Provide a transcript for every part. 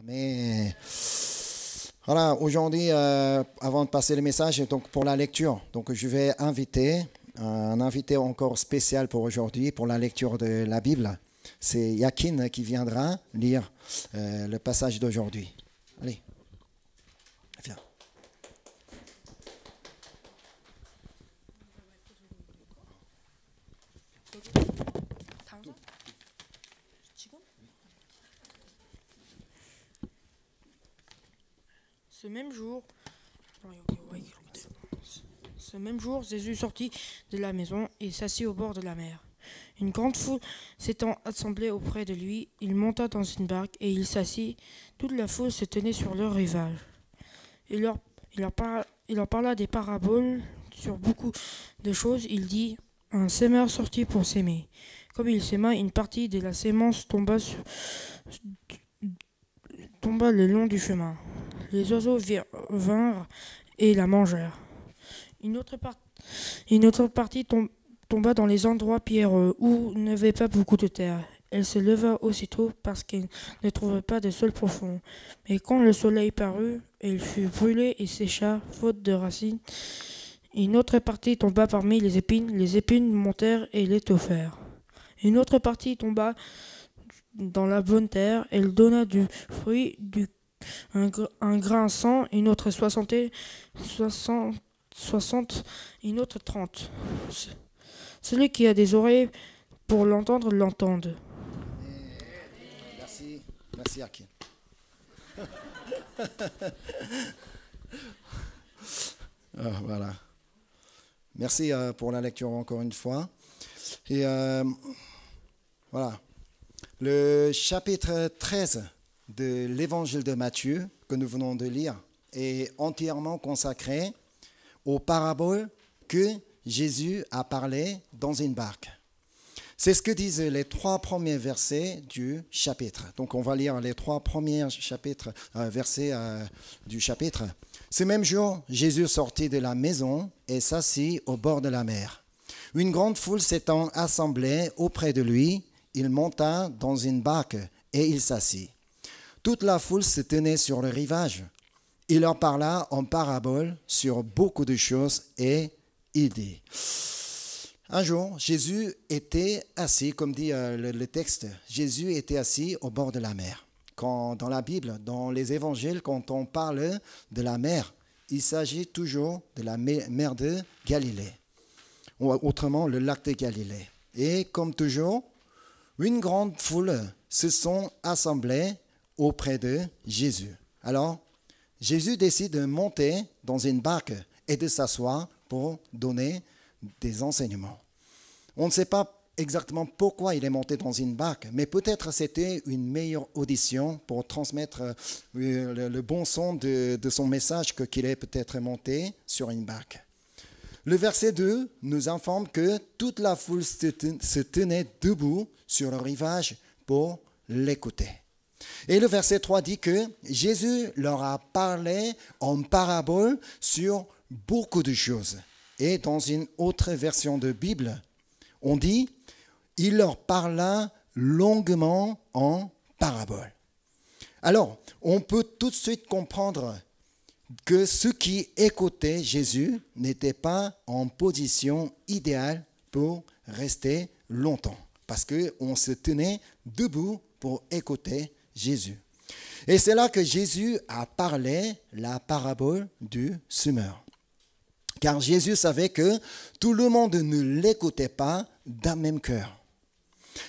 Mais voilà, aujourd'hui, avant de passer le message, donc pour la lecture, donc je vais inviter un invité encore spécial pour aujourd'hui, pour la lecture de la Bible. C'est Yakin qui viendra lire le passage d'aujourd'hui. Allez, viens. Ce même jour, Jésus sortit de la maison et s'assit au bord de la mer. Une grande foule s'étant assemblée auprès de lui, il monta dans une barque et il s'assit. Toute la foule se tenait sur le rivage. Il leur parla des paraboles sur beaucoup de choses. Il dit, un semeur sortit pour s'aimer. Comme il s'aima, une partie de la sémence tomba le long du chemin. Les oiseaux vinrent et la mangèrent. Une autre partie tomba dans les endroits pierreux où il n'y avait pas beaucoup de terre. Elle se leva aussitôt parce qu'elle ne trouvait pas de sol profond. Mais quand le soleil parut, elle fut brûlée et sécha, faute de racines. Une autre partie tomba parmi les épines montèrent et l'étouffèrent. Une autre partie tomba dans la bonne terre, elle donna du fruit, un grain 100, une autre 60, une autre 30. Celui qui a des oreilles pour l'entendre, l'entende. Merci Yakin. Voilà. Merci pour la lecture encore une fois. Et voilà. Le chapitre 13 de l'évangile de Matthieu que nous venons de lire est entièrement consacré aux paraboles que Jésus a parlé dans une barque. C'est ce que disent les 3 premiers versets du chapitre. Donc on va lire les 3 premiers versets du chapitre. Ce même jour, Jésus sortit de la maison et s'assit au bord de la mer. Une grande foule s'étant assemblée auprès de lui, il monta dans une barque et il s'assit. Toute la foule se tenait sur le rivage. Il leur parla en parabole sur beaucoup de choses et il dit. Un jour, Jésus était assis, comme dit le texte, Jésus était assis au bord de la mer. Quand dans la Bible, dans les évangiles, quand on parle de la mer, il s'agit toujours de la mer de Galilée, ou autrement le lac de Galilée. Et comme toujours, une grande foule se sont assemblées auprès de Jésus. Alors, Jésus décide de monter dans une barque et de s'asseoir pour donner des enseignements. On ne sait pas exactement pourquoi il est monté dans une barque, mais peut-être c'était une meilleure audition pour transmettre le bon son de son message qu'il est peut-être monté sur une barque. Le verset 2 nous informe que toute la foule se tenait debout sur le rivage pour l'écouter. Et le verset 3 dit que Jésus leur a parlé en parabole sur beaucoup de choses. Et dans une autre version de Bible, on dit « Il leur parla longuement en parabole ». Alors, on peut tout de suite comprendre que ceux qui écoutaient Jésus n'étaient pas en position idéale pour rester longtemps, parce qu'on se tenait debout pour écouter Jésus. Et c'est là que Jésus a parlé la parabole du semeur. Car Jésus savait que tout le monde ne l'écoutait pas d'un même cœur.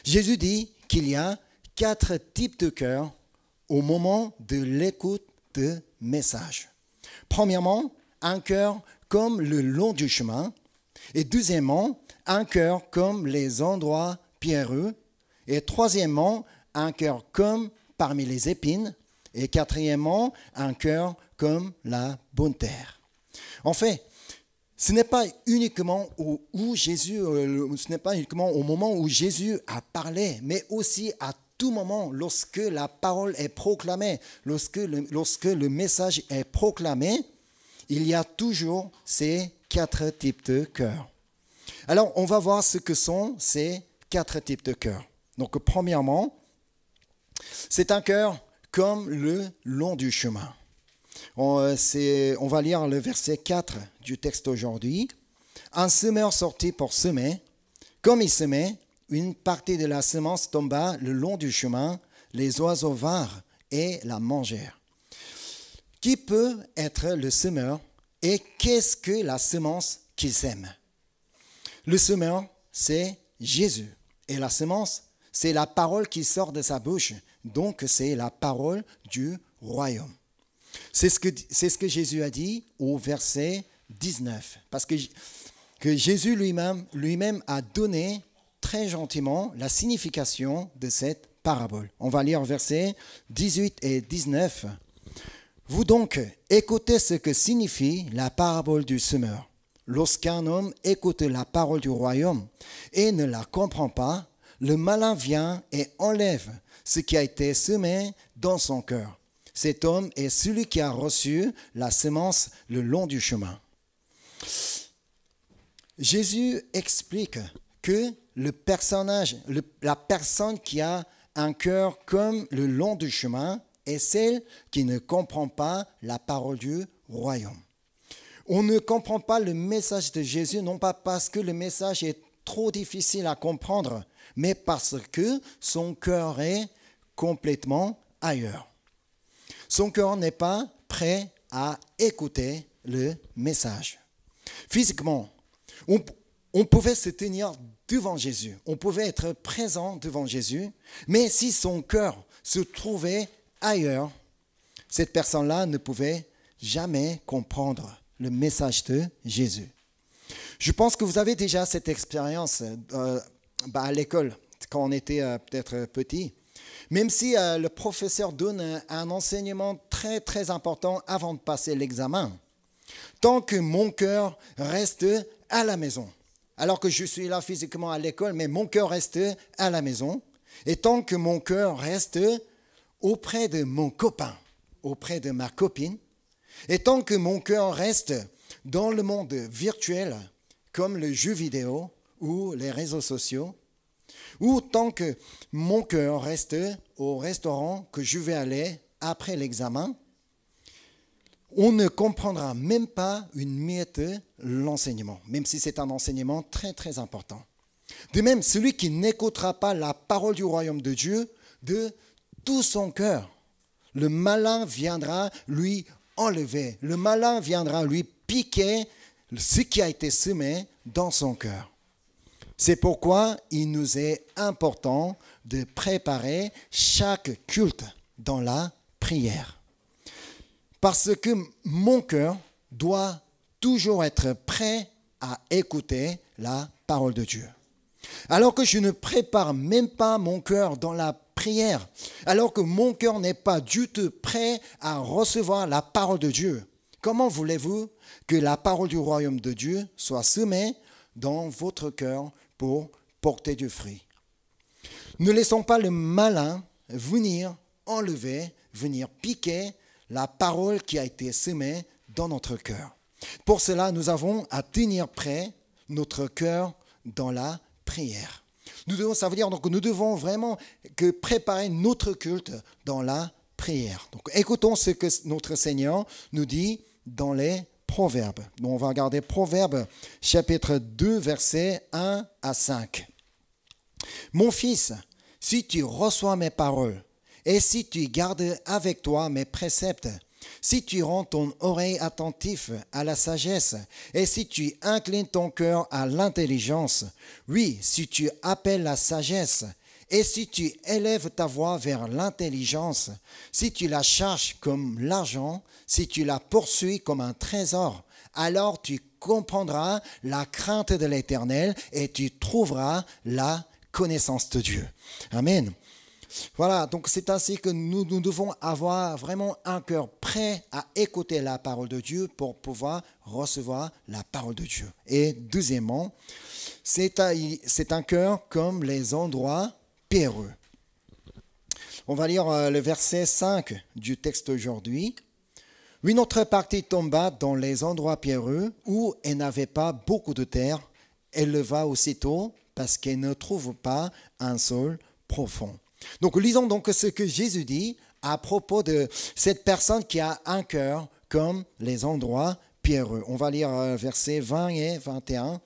Jésus dit qu'il y a 4 types de cœurs au moment de l'écoute de messages. Premièrement, un cœur comme le long du chemin. Et deuxièmement, un cœur comme les endroits pierreux. Et troisièmement, un cœur comme parmi les épines. Et quatrièmement, un cœur comme la bonne terre. En fait, ce n'est pas uniquement au moment où Jésus a parlé, mais aussi à tout moment, lorsque la parole est proclamée, lorsque le message est proclamé, il y a toujours ces 4 types de cœurs. Alors, on va voir ce que sont ces 4 types de cœurs. Donc, premièrement, c'est un cœur comme le long du chemin. On va lire le verset 4 du texte aujourd'hui. Un semeur sortit pour semer. Comme il semait, une partie de la semence tomba le long du chemin. Les oiseaux vinrent et la mangèrent. Qui peut être le semeur et qu'est-ce que la semence qu'il sème? Le semeur, c'est Jésus. Et la semence, c'est la parole qui sort de sa bouche. Donc, c'est la parole du royaume. C'est ce que Jésus a dit au verset 19. Parce que Jésus lui-même a donné très gentiment la signification de cette parabole. On va lire versets 18 et 19. Vous donc, écoutez ce que signifie la parabole du semeur. Lorsqu'un homme écoute la parole du royaume et ne la comprend pas, le malin vient et enlève ce qui a été semé dans son cœur. Cet homme est celui qui a reçu la semence le long du chemin. Jésus explique que la personne qui a un cœur comme le long du chemin est celle qui ne comprend pas la parole du royaume. On ne comprend pas le message de Jésus, non pas parce que le message est trop difficile à comprendre, mais parce que son cœur est complètement ailleurs. Son cœur n'est pas prêt à écouter le message. Physiquement, on pouvait se tenir devant Jésus, on pouvait être présent devant Jésus, mais si son cœur se trouvait ailleurs, cette personne-là ne pouvait jamais comprendre le message de Jésus. Je pense que vous avez déjà cette expérience à l'école, quand on était peut-être petit. Même si le professeur donne un enseignement très, très important avant de passer l'examen, tant que mon cœur reste à la maison, alors que je suis là physiquement à l'école, mais mon cœur reste à la maison, et tant que mon cœur reste auprès de mon copain, auprès de ma copine, et tant que mon cœur reste dans le monde virtuel, comme le jeu vidéo ou les réseaux sociaux, ou tant que mon cœur reste au restaurant que je vais aller après l'examen, on ne comprendra même pas une miette l'enseignement, même si c'est un enseignement très très important. De même, celui qui n'écoutera pas la parole du royaume de Dieu de tout son cœur, le malin viendra lui enlever, le malin viendra lui piquer ce qui a été semé dans son cœur. C'est pourquoi il nous est important de préparer chaque culte dans la prière. Parce que mon cœur doit toujours être prêt à écouter la parole de Dieu. Alors que je ne prépare même pas mon cœur dans la prière, alors que mon cœur n'est pas du tout prêt à recevoir la parole de Dieu, comment voulez-vous que la parole du royaume de Dieu soit semée dans votre cœur pour porter du fruit? Ne laissons pas le malin venir enlever, venir piquer la parole qui a été semée dans notre cœur. Pour cela, nous avons à tenir prêt notre cœur dans la prière. Ça veut dire que nous devons vraiment préparer notre culte dans la prière. Donc, écoutons ce que notre Seigneur nous dit dans les Proverbes. Donc, on va regarder Proverbes chapitre 2, versets 1 à 5. Mon fils, si tu reçois mes paroles et si tu gardes avec toi mes préceptes, si tu rends ton oreille attentive à la sagesse et si tu inclines ton cœur à l'intelligence, oui, si tu appelles la sagesse et si tu élèves ta voix vers l'intelligence, si tu la cherches comme l'argent, si tu la poursuis comme un trésor, alors tu comprendras la crainte de l'Éternel et tu trouveras la connaissance de Dieu. Amen. Voilà, donc c'est ainsi que nous devons avoir vraiment un cœur prêt à écouter la parole de Dieu pour pouvoir recevoir la parole de Dieu. Et deuxièmement, c'est un cœur comme les endroits pierreux. On va lire le verset 5 du texte aujourd'hui. Une autre partie tomba dans les endroits pierreux où elle n'avait pas beaucoup de terre. Elle leva aussitôt parce qu'elle ne trouve pas un sol profond. Donc lisons donc ce que Jésus dit à propos de cette personne qui a un cœur comme les endroits pierreux. On va lire versets 20 et 21.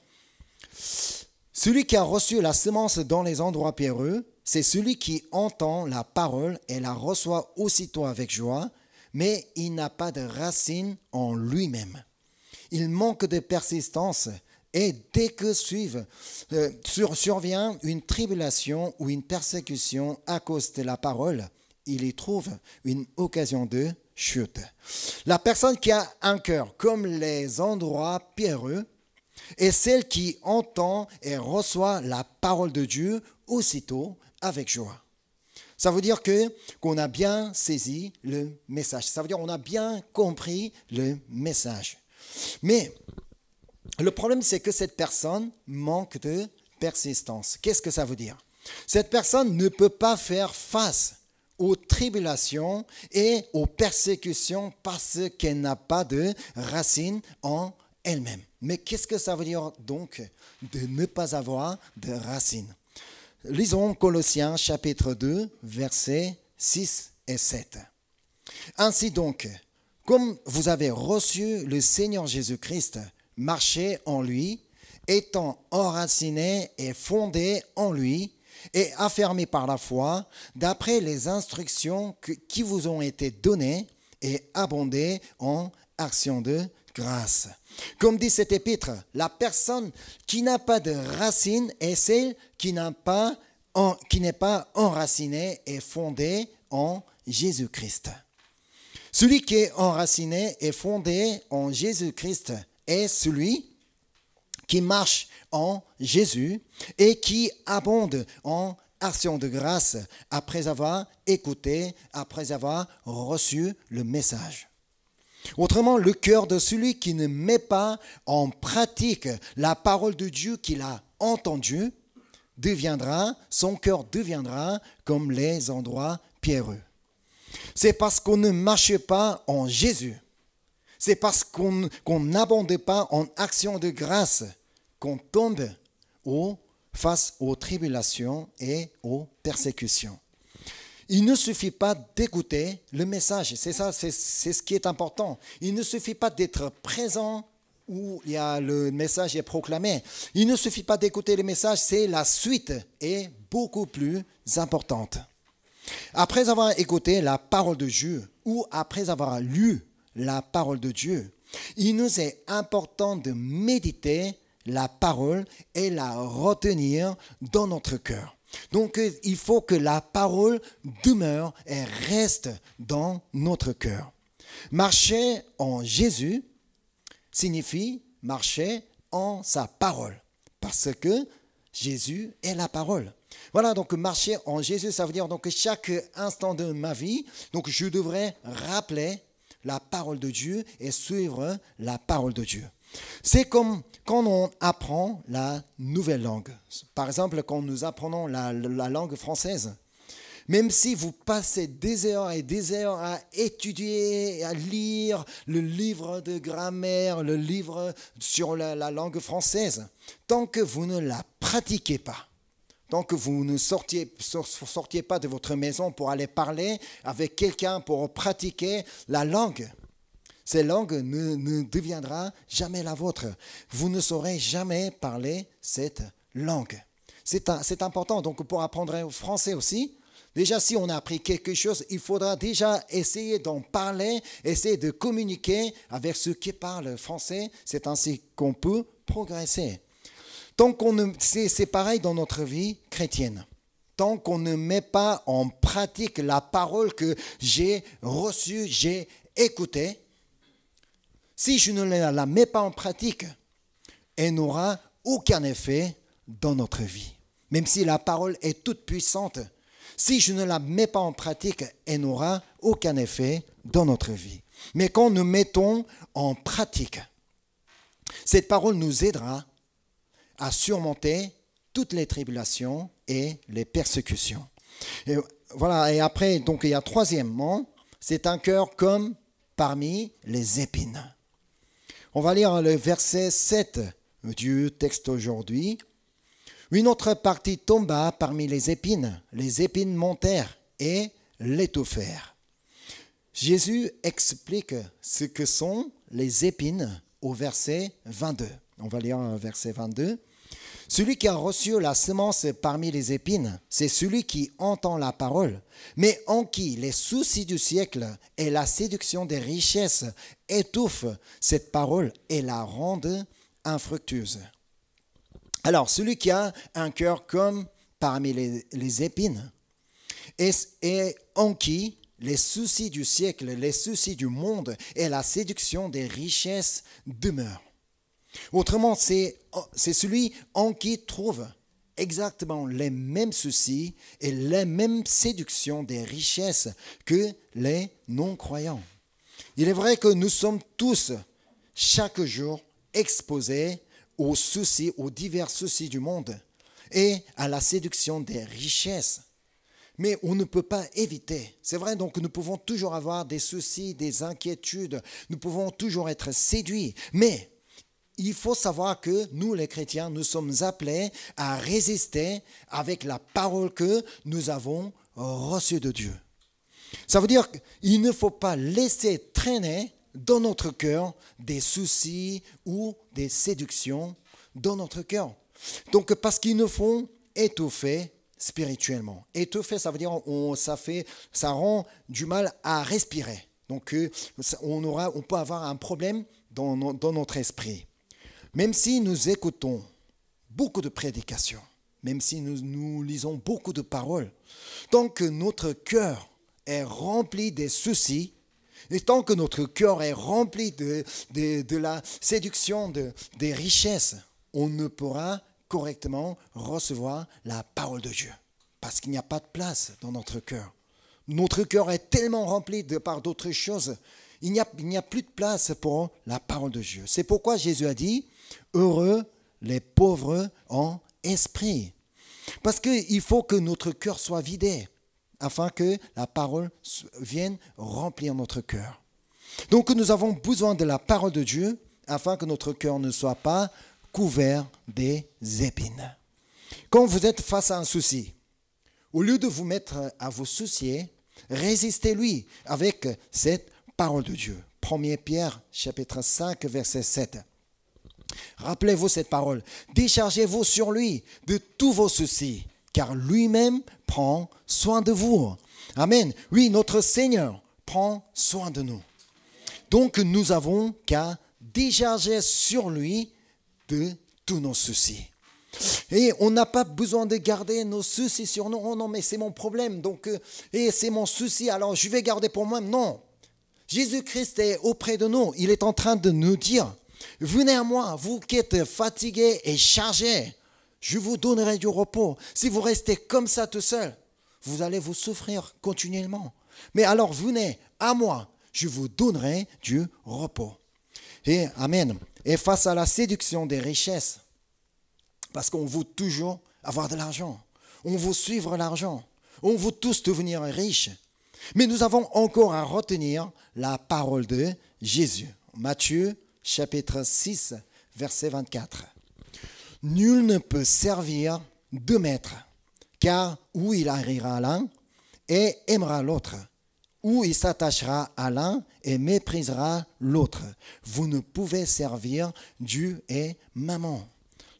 Celui qui a reçu la semence dans les endroits pierreux, c'est celui qui entend la parole et la reçoit aussitôt avec joie, mais il n'a pas de racine en lui-même. Il manque de persistance et dès que survient une tribulation ou une persécution à cause de la parole, il y trouve une occasion de chute. La personne qui a un cœur comme les endroits pierreux est celle qui entend et reçoit la parole de Dieu aussitôt avec joie. Ça veut dire qu'on a bien saisi le message. Ça veut dire qu'on a bien compris le message. Mais le problème, c'est que cette personne manque de persistance. Qu'est-ce que ça veut dire? Cette personne ne peut pas faire face aux tribulations et aux persécutions parce qu'elle n'a pas de racine en elle-même. Mais qu'est-ce que ça veut dire donc de ne pas avoir de racine? Lisons Colossiens chapitre 2, versets 6 et 7. Ainsi donc, comme vous avez reçu le Seigneur Jésus-Christ, marchez en lui, étant enracinés et fondés en lui, et affermés par la foi, d'après les instructions qui vous ont été données, et abondez en actions de grâce. Comme dit cet épître, la personne qui n'a pas de racine est celle qui n'est pas enracinée et fondée en Jésus-Christ. Celui qui est enraciné et fondé en Jésus-Christ est celui qui marche en Jésus et qui abonde en action de grâce après avoir écouté, après avoir reçu le message. Autrement, le cœur de celui qui ne met pas en pratique la parole de Dieu qu'il a entendue, son cœur deviendra comme les endroits pierreux. C'est parce qu'on ne marche pas en Jésus. C'est parce qu'on n'abonde pas en action de grâce qu'on tombe face aux tribulations et aux persécutions. Il ne suffit pas d'écouter le message. C'est ça, c'est ce qui est important. Il ne suffit pas d'être présent où le message est proclamé. Il ne suffit pas d'écouter le message, c'est la suite est beaucoup plus importante. Après avoir écouté la parole de Dieu ou après avoir lu la parole de Dieu, il nous est important de méditer la parole et la retenir dans notre cœur. Donc, il faut que la parole demeure et reste dans notre cœur. Marcher en Jésus signifie marcher en sa parole, parce que Jésus est la parole. Voilà, donc marcher en Jésus, ça veut dire donc que chaque instant de ma vie, donc je devrais rappeler la parole de Dieu et suivre la parole de Dieu. C'est comme quand on apprend la nouvelle langue. Par exemple, quand nous apprenons la langue française, même si vous passez des heures et des heures à étudier, à lire le livre de grammaire, le livre sur la langue française, tant que vous ne la pratiquez pas, tant que vous ne sortiez pas de votre maison pour aller parler avec quelqu'un pour pratiquer la langue, cette langue ne deviendra jamais la vôtre. Vous ne saurez jamais parler cette langue. C'est important. Donc pour apprendre le français aussi, déjà si on a appris quelque chose, il faudra déjà essayer d'en parler, essayer de communiquer avec ceux qui parlent français. C'est ainsi qu'on peut progresser. C'est pareil dans notre vie chrétienne. Tant qu'on ne met pas en pratique la parole que j'ai reçue, j'ai écoutée, si je ne la mets pas en pratique, elle n'aura aucun effet dans notre vie. Même si la parole est toute puissante, si je ne la mets pas en pratique, elle n'aura aucun effet dans notre vie. Mais quand nous mettons en pratique, cette parole nous aidera à surmonter toutes les tribulations et les persécutions. Et voilà, et après, donc il y a troisièmement, c'est un cœur comme parmi les épines. On va lire le verset 7 du texte aujourd'hui. Une autre partie tomba parmi les épines montèrent et l'étouffèrent. Jésus explique ce que sont les épines au verset 22. On va lire verset 22. Celui qui a reçu la semence parmi les épines, c'est celui qui entend la parole, mais en qui les soucis du siècle et la séduction des richesses étouffent cette parole et la rendent infructueuse. Alors, celui qui a un cœur comme parmi les épines, et en qui les soucis du siècle, les soucis du monde et la séduction des richesses demeurent. Autrement, c'est celui en qui trouve exactement les mêmes soucis et les mêmes séductions des richesses que les non-croyants. Il est vrai que nous sommes tous, chaque jour, exposés aux soucis, aux divers soucis du monde et à la séduction des richesses. Mais on ne peut pas éviter. C'est vrai, donc nous pouvons toujours avoir des soucis, des inquiétudes, nous pouvons toujours être séduits, mais il faut savoir que nous, les chrétiens, nous sommes appelés à résister avec la parole que nous avons reçue de Dieu. Ça veut dire qu'il ne faut pas laisser traîner dans notre cœur des soucis ou des séductions dans notre cœur. Donc, parce qu'ils nous font étouffer spirituellement. Étouffer, ça veut dire ça rend du mal à respirer. Donc, on peut avoir un problème dans notre esprit. Même si nous écoutons beaucoup de prédications, même si nous lisons beaucoup de paroles, tant que notre cœur est rempli des soucis, et tant que notre cœur est rempli de la séduction des richesses, on ne pourra correctement recevoir la parole de Dieu. Parce qu'il n'y a pas de place dans notre cœur. Notre cœur est tellement rempli par d'autres choses, il n'y a plus de place pour la parole de Dieu. C'est pourquoi Jésus a dit, heureux les pauvres en esprit. Parce qu'il faut que notre cœur soit vidé, afin que la parole vienne remplir notre cœur. Donc nous avons besoin de la parole de Dieu, afin que notre cœur ne soit pas couvert des épines. Quand vous êtes face à un souci, au lieu de vous mettre à vous soucier, résistez-lui avec cette parole de Dieu. 1 Pierre, chapitre 5, verset 7. Rappelez-vous cette parole. Déchargez-vous sur lui de tous vos soucis, car lui-même prend soin de vous. Amen. Oui, notre Seigneur prend soin de nous. Donc, nous avons qu'à décharger sur lui de tous nos soucis. Et on n'a pas besoin de garder nos soucis sur nous. Oh non, mais c'est mon problème, donc, et c'est mon souci, alors je vais garder pour moi. Non. Jésus-Christ est auprès de nous. Il est en train de nous dire, venez à moi, vous qui êtes fatigués et chargés, je vous donnerai du repos. Si vous restez comme ça tout seul, vous allez vous souffrir continuellement. Mais alors venez à moi, je vous donnerai du repos. Et amen. Et face à la séduction des richesses, parce qu'on veut toujours avoir de l'argent, on veut suivre l'argent, on veut tous devenir riches. Mais nous avons encore à retenir la parole de Jésus. Matthieu, chapitre 6, verset 24. Nul ne peut servir deux maîtres, car ou il haïra l'un et aimera l'autre, ou il s'attachera à l'un et méprisera l'autre. Vous ne pouvez servir Dieu et maman.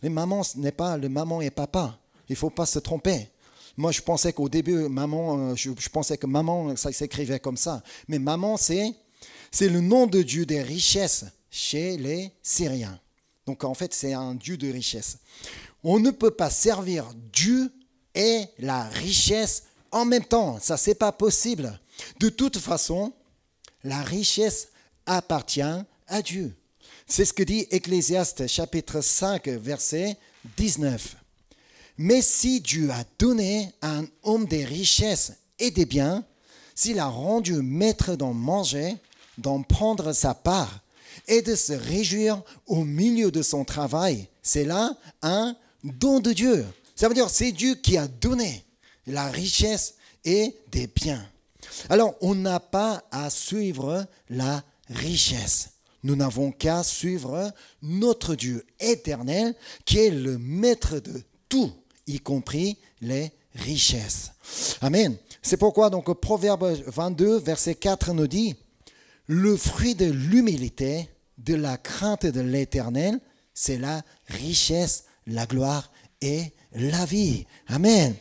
Les mamans, ce n'est pas le maman et papa. Il ne faut pas se tromper. Moi, je pensais qu'au début, maman, je pensais que maman, ça s'écrivait comme ça. Mais maman, c'est le nom de Dieu des richesses chez les Syriens. Donc, en fait, c'est un Dieu de richesse. On ne peut pas servir Dieu et la richesse en même temps. Ça, c'est pas possible. De toute façon, la richesse appartient à Dieu. C'est ce que dit Ecclésiaste, chapitre 5, verset 19. Mais si Dieu a donné à un homme des richesses et des biens, s'il a rendu maître d'en manger, d'en prendre sa part et de se réjouir au milieu de son travail, c'est là un don de Dieu. Ça veut dire que c'est Dieu qui a donné la richesse et des biens. Alors, on n'a pas à suivre la richesse. Nous n'avons qu'à suivre notre Dieu éternel qui est le maître de tout, y compris les richesses. Amen. C'est pourquoi donc Proverbe 22, verset 4 nous dit, le fruit de l'humilité, de la crainte de l'Éternel, c'est la richesse, la gloire et la vie. Amen.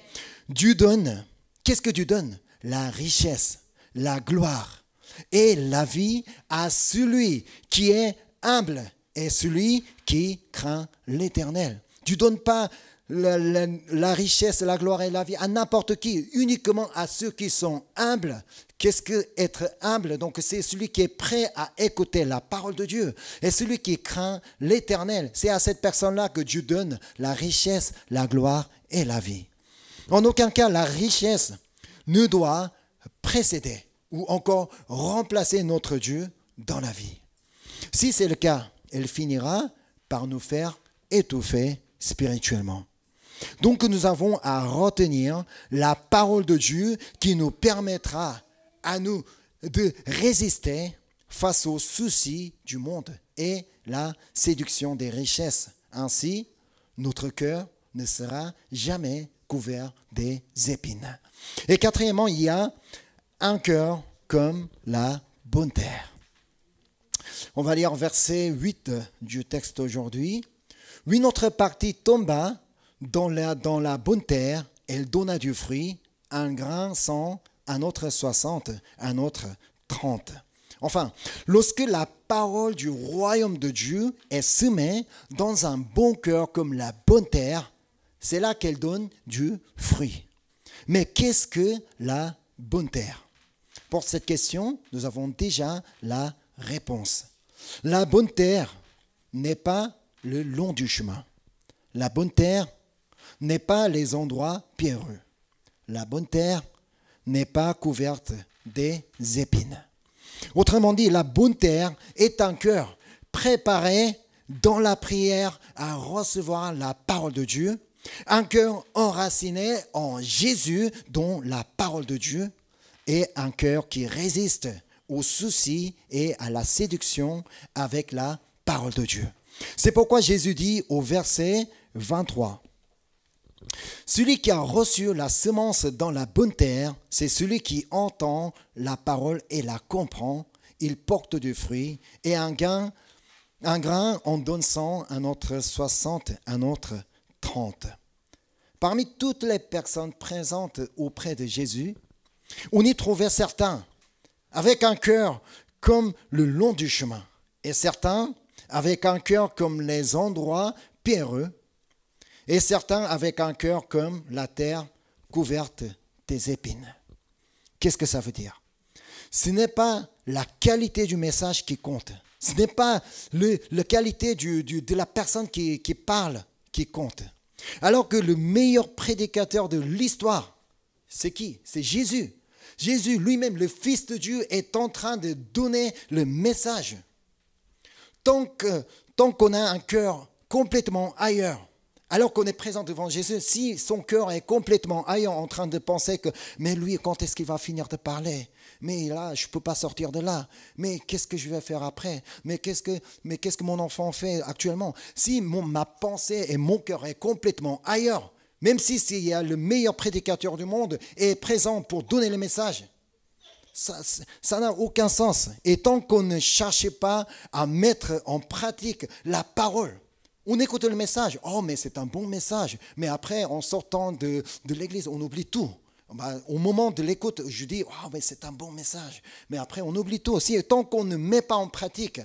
Dieu donne. Qu'est-ce que Dieu donne? La richesse, la gloire et la vie à celui qui est humble et celui qui craint l'Éternel. Dieu ne donne pas la richesse, la gloire et la vie à n'importe qui, uniquement à ceux qui sont humbles. Qu'est-ce que être humble? Donc c'est celui qui est prêt à écouter la parole de Dieu. Et celui qui craint l'Éternel, c'est à cette personne-là que Dieu donne la richesse, la gloire et la vie. En aucun cas, la richesse ne doit précéder ou encore remplacer notre Dieu dans la vie. Si c'est le cas, elle finira par nous faire étouffer spirituellement. Donc nous avons à retenir la parole de Dieu qui nous permettra à nous de résister face aux soucis du monde et la séduction des richesses. Ainsi, notre cœur ne sera jamais couvert des épines. Et quatrièmement, il y a un cœur comme la bonne terre. On va lire verset 8 du texte aujourd'hui. Une autre partie tomba dans la bonne terre, elle donna du fruit, un grain 100, un autre 60, un autre 30. Enfin, lorsque la parole du royaume de Dieu est semée dans un bon cœur comme la bonne terre, c'est là qu'elle donne du fruit. Mais qu'est-ce que la bonne terre? Pour cette question, nous avons déjà la réponse. La bonne terre n'est pas le long du chemin. La bonne terre n'est pas les endroits pierreux. La bonne terre n'est pas couverte des épines. Autrement dit, la bonne terre est un cœur préparé dans la prière à recevoir la parole de Dieu, un cœur enraciné en Jésus, dont la parole de Dieu, et un cœur qui résiste aux soucis et à la séduction avec la parole de Dieu. C'est pourquoi Jésus dit au verset 23, « Celui qui a reçu la semence dans la bonne terre, c'est celui qui entend la parole et la comprend. Il porte du fruit et un grain en donne 100, un autre 60, un autre 30. » Parmi toutes les personnes présentes auprès de Jésus, on y trouvait certains avec un cœur comme le long du chemin et certains avec un cœur comme les endroits pierreux et certains avec un cœur comme la terre couverte des épines. Qu'est-ce que ça veut dire? Ce n'est pas la qualité du message qui compte. Ce n'est pas la qualité de la personne qui parle qui compte. Alors que le meilleur prédicateur de l'histoire, c'est qui? C'est Jésus. Jésus lui-même, le Fils de Dieu, est en train de donner le message. Tant qu'on a un cœur complètement ailleurs, alors qu'on est présent devant Jésus, si son cœur est complètement ailleurs, en train de penser que, mais lui, quand est-ce qu'il va finir de parler? Mais là, je ne peux pas sortir de là. Mais qu'est-ce que je vais faire après? Mais qu'est-ce que mon enfant fait actuellement? Si ma pensée et mon cœur est complètement ailleurs, même s'il y a le meilleur prédicateur du monde est présent pour donner le message, ça n'a aucun sens. Et tant qu'on ne cherche pas à mettre en pratique la parole, on écoute le message. Oh, mais c'est un bon message. Mais après, en sortant de l'église, on oublie tout. Au moment de l'écoute, je dis, oh, mais c'est un bon message. Mais après, on oublie tout aussi. Et tant qu'on ne met pas en pratique,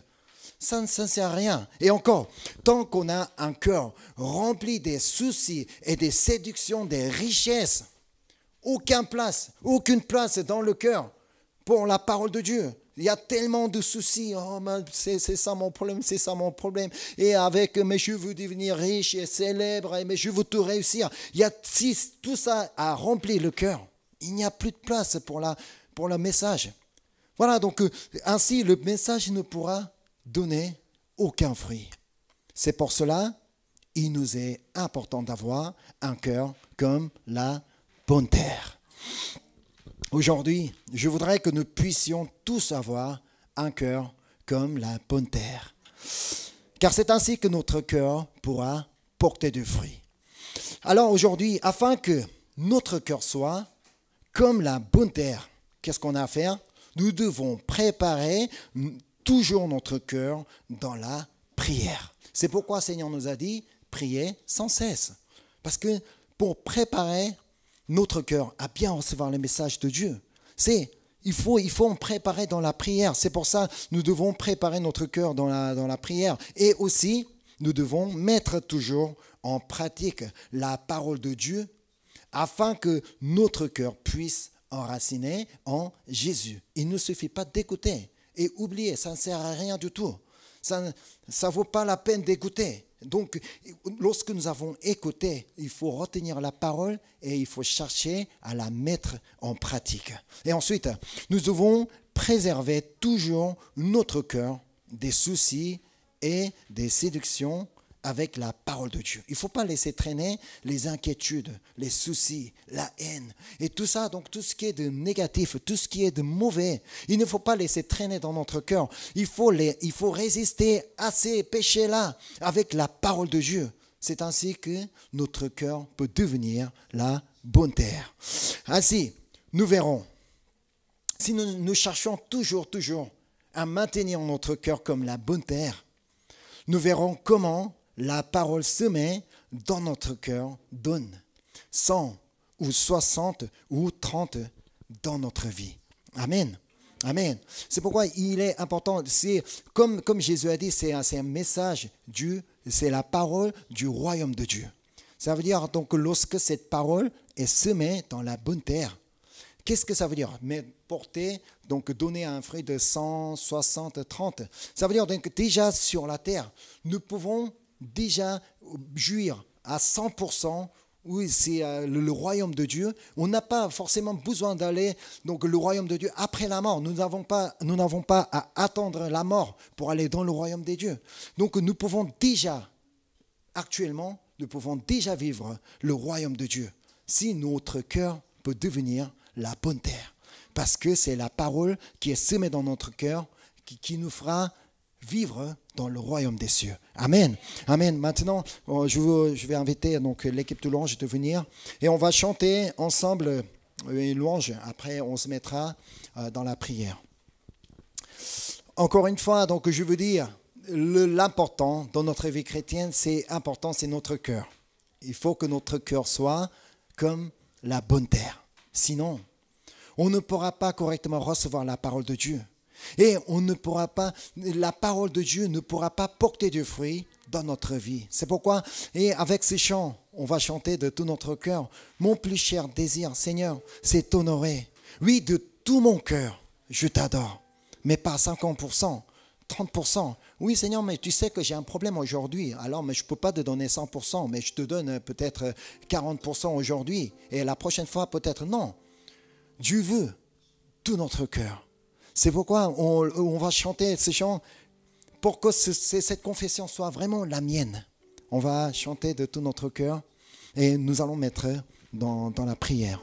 ça ne sert à rien. Et encore, tant qu'on a un cœur rempli des soucis et des séductions, des richesses, aucune place dans le cœur pour la parole de Dieu. Il y a tellement de soucis. Oh, c'est ça mon problème, c'est ça mon problème. Et mais je veux devenir riche et célèbre, mais je veux tout réussir. Si tout ça a rempli le cœur, il n'y a plus de place pour le message. Voilà, donc ainsi le message ne pourra donner aucun fruit. C'est pour cela il nous est important d'avoir un cœur comme la bonne terre. Aujourd'hui, je voudrais que nous puissions tous avoir un cœur comme la bonne terre. Car c'est ainsi que notre cœur pourra porter du fruit. Alors aujourd'hui, afin que notre cœur soit comme la bonne terre. Qu'est-ce qu'on a à faire? Nous devons préparer toujours notre cœur dans la prière. C'est pourquoi le Seigneur nous a dit, priez sans cesse. Parce que pour préparer notre cœur à bien recevoir le message de Dieu, il faut en préparer dans la prière. C'est pour ça que nous devons préparer notre cœur dans la prière. Et aussi, nous devons mettre toujours en pratique la parole de Dieu afin que notre cœur puisse enraciner en Jésus. Il ne suffit pas d'écouter et oublier, ça ne sert à rien du tout. Ça ne vaut pas la peine d'écouter. Donc, lorsque nous avons écouté, il faut retenir la parole et il faut chercher à la mettre en pratique. Et ensuite, nous devons préserver toujours notre cœur des soucis et des séductions avec la parole de Dieu. Il ne faut pas laisser traîner les inquiétudes, les soucis, la haine et tout ça, donc tout ce qui est de négatif, tout ce qui est de mauvais. Il ne faut pas laisser traîner dans notre cœur. Il faut résister à ces péchés-là avec la parole de Dieu. C'est ainsi que notre cœur peut devenir la bonne terre. Ainsi, nous verrons, si nous cherchons toujours à maintenir notre cœur comme la bonne terre, nous verrons comment la parole semée dans notre cœur donne 100 ou 60 ou 30 dans notre vie. Amen. Amen. C'est pourquoi il est important, c'est comme Jésus a dit, c'est un message, c'est la parole du royaume de Dieu. Ça veut dire donc lorsque cette parole est semée dans la bonne terre, qu'est-ce que ça veut dire? Mais porter, donc donner un fruit de 100, 60, 30. Ça veut dire donc déjà sur la terre, nous pouvons déjà jouir à 100%. Oui, c'est le royaume de Dieu. On n'a pas forcément besoin d'aller donc le royaume de Dieu après la mort. Nous n'avons pas à attendre la mort pour aller dans le royaume des dieux. Donc nous pouvons déjà, actuellement, vivre le royaume de Dieu si notre cœur peut devenir la bonne terre. Parce que c'est la parole qui est semée dans notre cœur qui nous fera vivre dans le royaume des cieux. Amen. Amen. Maintenant, je vais inviter donc l'équipe de louange de venir et on va chanter ensemble une louange. Après, on se mettra dans la prière. Encore une fois, donc je veux dire, l'important dans notre vie chrétienne, c'est notre cœur. Il faut que notre cœur soit comme la bonne terre. Sinon, on ne pourra pas correctement recevoir la parole de Dieu. Et la parole de Dieu ne pourra pas porter du fruit dans notre vie. C'est pourquoi, et avec ces chants, on va chanter de tout notre cœur. Mon plus cher désir, Seigneur, c'est t'honorer. Oui, de tout mon cœur, je t'adore. Mais pas 50%, 30%. Oui, Seigneur, mais tu sais que j'ai un problème aujourd'hui. Alors, mais je ne peux pas te donner 100%, mais je te donne peut-être 40% aujourd'hui. Et la prochaine fois, peut-être non. Dieu veut tout notre cœur. C'est pourquoi on va chanter ces chants pour que cette confession soit vraiment la mienne. On va chanter de tout notre cœur et nous allons mettre dans la prière.